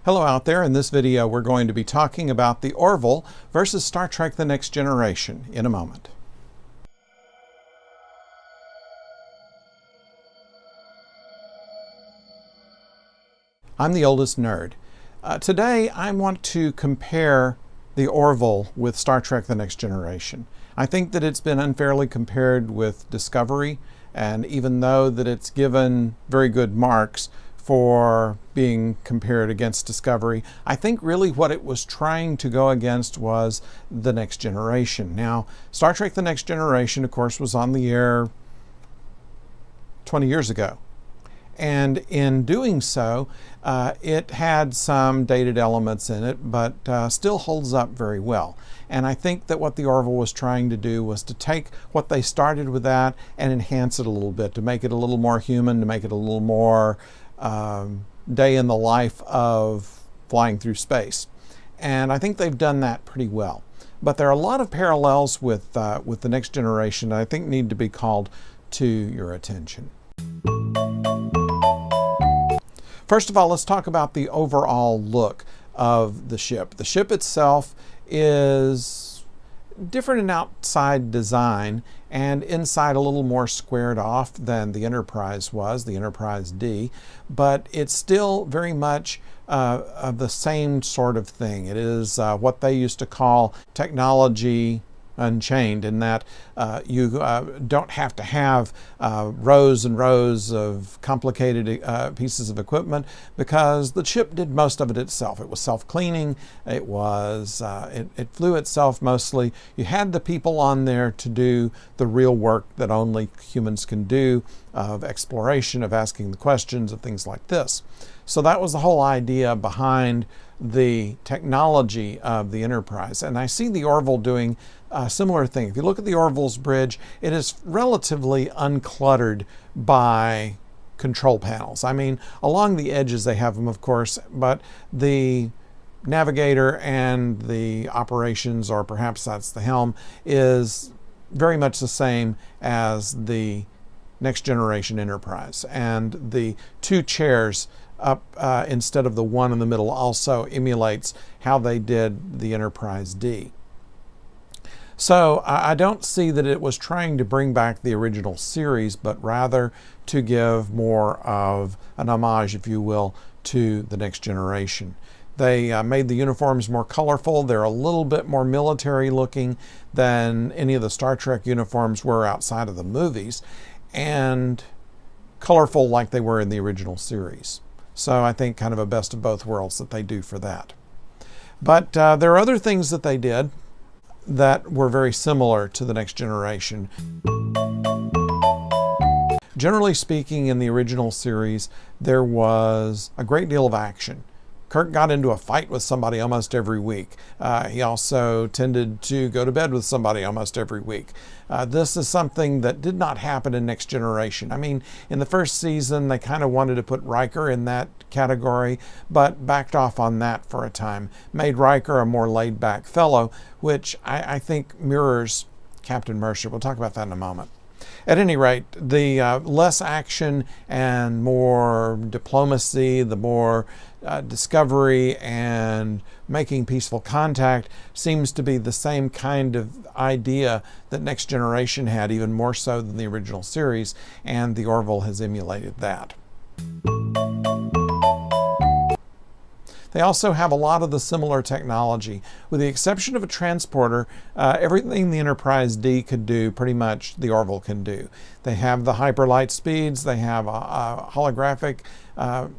Hello out there. In this video we're going to be talking about the Orville versus Star Trek The Next Generation in a moment. I'm the oldest nerd. Today I want to compare the Orville with Star Trek The Next Generation. I think that it's been unfairly compared with Discovery, and even though that it's given very good marks for being compared against Discovery, I think really what it was trying to go against was The Next Generation. Now, Star Trek The Next Generation, of course, was on the air 20 years ago. And in doing so, it had some dated elements in it, but still holds up very well. And I think that what the Orville was trying to do was to take what they started with that and enhance it a little bit, to make it a little more human, to make it a little more day in the life of flying through space. And I think they've done that pretty well. But there are a lot of parallels with The Next Generation that I think need to be called to your attention. First of all, let's talk about the overall look of the ship. The ship itself is different in outside design and inside a little more squared off than the Enterprise was, the Enterprise D, but it's still very much of the same sort of thing. It is what they used to call technology unchained, in that you don't have to have rows and rows of complicated pieces of equipment, because the ship did most of it itself. It was self-cleaning. It was it flew itself mostly. You had the people on there to do the real work that only humans can do, of exploration, of asking the questions, of things like this. So that was the whole idea behind the technology of the Enterprise. And I see the Orville doing a similar thing. If you look at the Orville's bridge, it is relatively uncluttered by control panels. I mean, along the edges they have them, of course, but the navigator and the operations, or perhaps that's the helm, is very much the same as the Next Generation Enterprise. And the two chairs up instead of the one in the middle also emulates how they did the Enterprise D. So I don't see that it was trying to bring back the original series, but rather to give more of an homage, if you will, to the Next Generation. They made the uniforms more colorful. They're a little bit more military looking than any of the Star Trek uniforms were outside of the movies, and colorful like they were in the original series. So I think kind of a best of both worlds that they do for that. But there are other things that they did that were very similar to the Next Generation. Generally speaking, in the original series, there was a great deal of action. Kirk got into a fight with somebody almost every week. He also tended to go to bed with somebody almost every week. This is something that did not happen in Next Generation. I mean, in the first season, they kind of wanted to put Riker in that category, but backed off on that for a time. Made Riker a more laid-back fellow, which I think mirrors Captain Mercer. We'll talk about that in a moment. At any rate, the less action and more diplomacy, the more discovery and making peaceful contact seems to be the same kind of idea that Next Generation had, even more so than the original series, and the Orville has emulated that. They also have a lot of the similar technology. With the exception of a transporter, everything the Enterprise D could do, pretty much the Orville can do. They have the hyperlight speeds, they have a holographic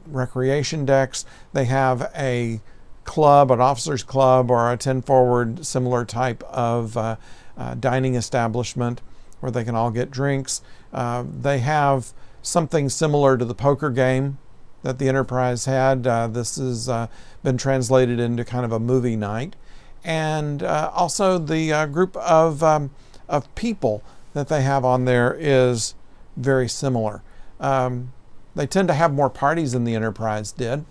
recreation decks, they have a club, an officer's club, or a 10-forward similar type of dining establishment where they can all get drinks. They have something similar to the poker game that the Enterprise had. This has been translated into kind of a movie night. And also the group of people that they have on there is very similar. They tend to have more parties than the Enterprise did,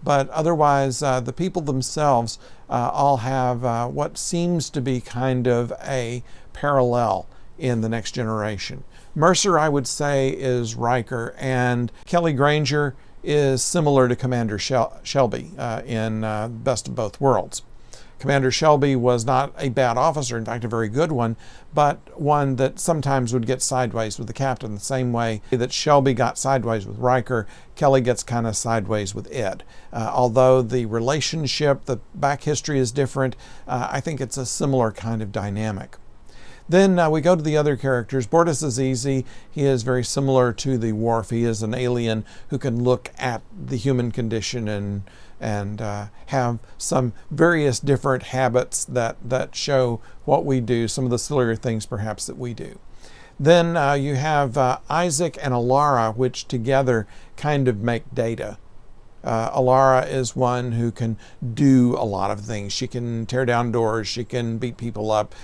but otherwise the people themselves all have what seems to be kind of a parallel in the Next Generation. Mercer, I would say, is Riker, and Kelly Granger is similar to Commander Shelby in Best of Both Worlds. Commander Shelby was not a bad officer, in fact a very good one, but one that sometimes would get sideways with the captain, the same way that Shelby got sideways with Riker, Kelly gets kind of sideways with Ed. Although the relationship, the back history is different, I think it's a similar kind of dynamic. Then we go to the other characters. Bortus is easy. He is very similar to the Worf. He is an alien who can look at the human condition and have some various different habits that show what we do, some of the sillier things perhaps that we do. Then you have Isaac and Alara, which together kind of make Data. Alara is one who can do a lot of things. She can tear down doors, she can beat people up,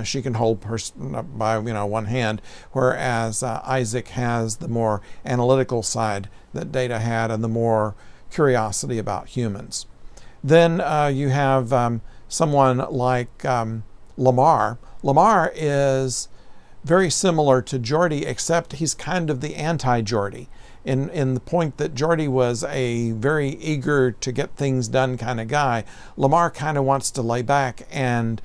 she can hold person up by one hand, whereas Isaac has the more analytical side that Data had and the more curiosity about humans. Then you have someone like Lamar. Lamar is very similar to Geordi, except he's kind of the anti-Geordi. In the point that Geordi was a very eager to get things done kind of guy, Lamar kind of wants to lay back and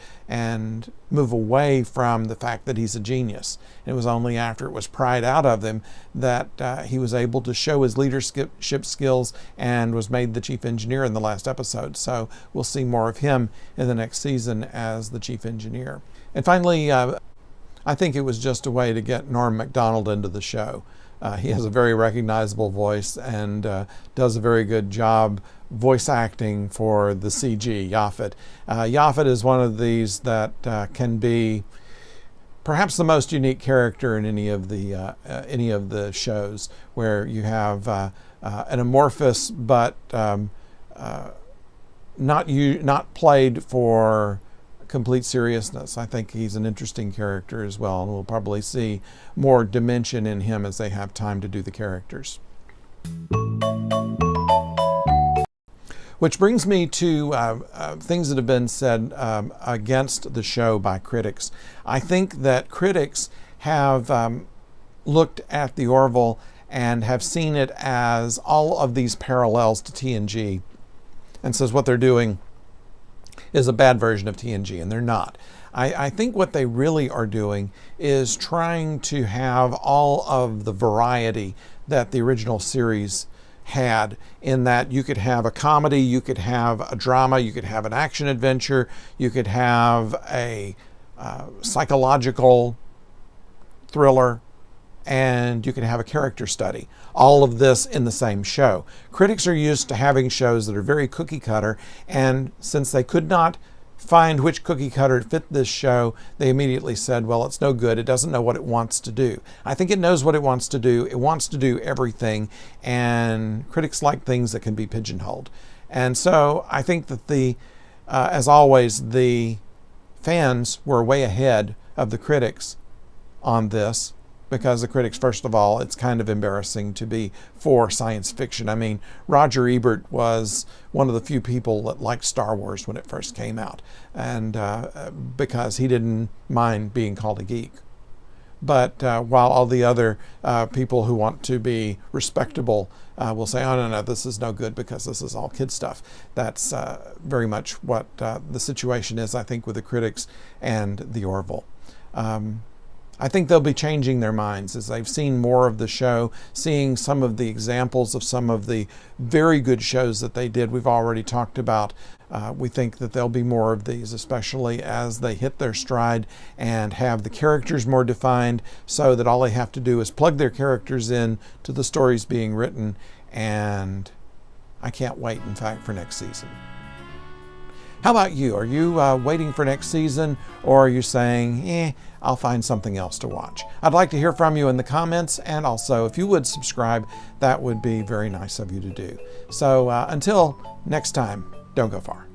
move away from the fact that he's a genius. It was only after it was pried out of him that he was able to show his leadership skills and was made the chief engineer in the last episode. So we'll see more of him in the next season as the chief engineer. And finally, I think it was just a way to get Norm Macdonald into the show. He has a very recognizable voice and does a very good job voice acting for the CG, Yaphet. Yaphet is one of these that can be perhaps the most unique character in any of the shows, where you have an amorphous but not played for complete seriousness. I think he's an interesting character as well, and we'll probably see more dimension in him as they have time to do the characters. Which brings me to things that have been said against the show by critics. I think that critics have looked at the Orville and have seen it as all of these parallels to TNG, and says what they're doing is a bad version of TNG, and they're not. I think what they really are doing is trying to have all of the variety that the original series had, in that you could have a comedy, you could have a drama, you could have an action adventure, you could have a psychological thriller, and you can have a character study. All of this in the same show. Critics are used to having shows that are very cookie cutter, and since they could not find which cookie cutter fit this show, they immediately said, well, it's no good. It doesn't know what it wants to do. I think it knows what it wants to do. It wants to do everything, and critics like things that can be pigeonholed. And so I think that as always, the fans were way ahead of the critics on this, because the critics, first of all, it's kind of embarrassing to be for science fiction. I mean, Roger Ebert was one of the few people that liked Star Wars when it first came out, and because he didn't mind being called a geek. But while all the other people who want to be respectable will say, oh, no, this is no good because this is all kid stuff. That's very much what the situation is, I think, with the critics and the Orville. I think they'll be changing their minds as they've seen more of the show, seeing some of the examples of some of the very good shows that they did. We've already talked about. We think that there'll be more of these, especially as they hit their stride and have the characters more defined, so that all they have to do is plug their characters in to the stories being written. And I can't wait, in fact, for next season. How about you? Are you waiting for next season, or are you saying, I'll find something else to watch? I'd like to hear from you in the comments, and also if you would subscribe, that would be very nice of you to do. So until next time, don't go far.